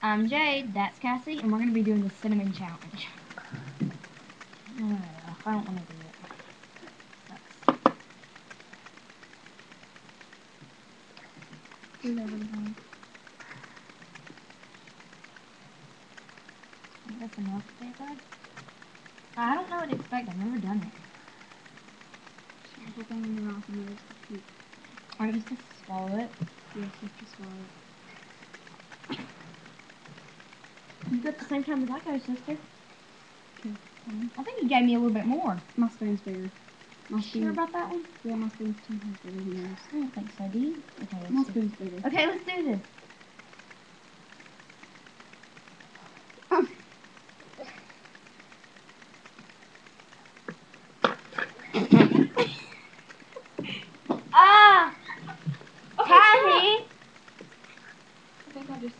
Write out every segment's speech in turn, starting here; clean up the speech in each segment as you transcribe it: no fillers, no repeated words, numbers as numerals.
I'm Jade, that's Cassie, and we're going to be doing the cinnamon challenge. I don't want to do it. Sucks. Do that every time. I think that's enough there, bud. I don't know what to expect. I've never done it. Everything in your mouth and nose to keep. I'm just going to swallow it. Yes, you have to swallow it. You got the same time as I go, sister. Okay. I think you gave me a little bit more. My spoon's bigger. My You sure about that one? Yeah, my spoon's 2 times bigger than yours. I don't think so, do you? Okay, My let's do spoon's bigger. it. Okay, let's do this. Ah! Patty! I think I just...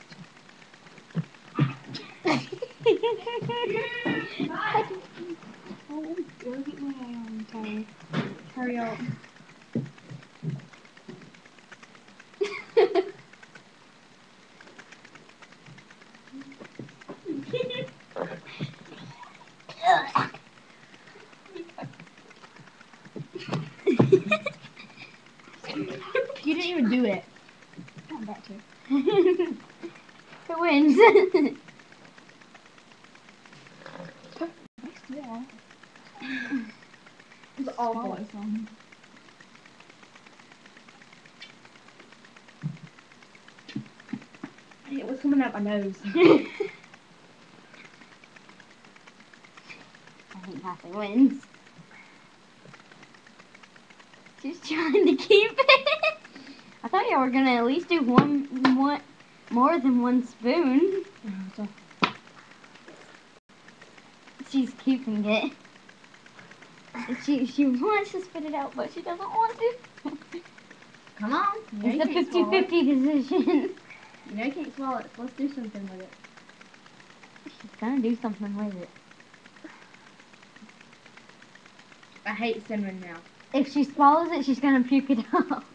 Oh, go get my towel. Hurry up. You didn't even do it. I'm about to. Who wins? Yeah. It's awful. Swallow some. It was coming out my nose. I think Cassie wins. She's trying to keep it. I thought y'all were gonna at least do one more than one spoon. So, She's keeping it. She wants to spit it out, but she doesn't want to. come on. It's a 50-50 decision. You know you can't swallow it. Let's do something with it. She's gonna do something with it. I hate cinnamon now. If she swallows it, she's gonna puke it up.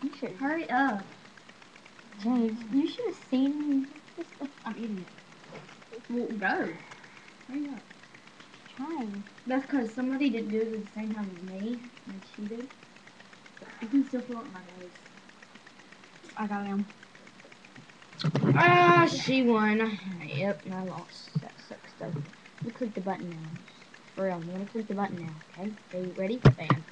You should. Hurry up. James, you should have seen this stuff. I'm eating it. Well, go. Hurry up. Trying. That's because somebody didn't do it at the same time as me, and she did. You can still feel it in my nose. I got him. Ah, she won. Yep, and I lost. That sucks though. Let me click the button now. For real, I'm gonna click the button now, okay? Are you ready? Bam.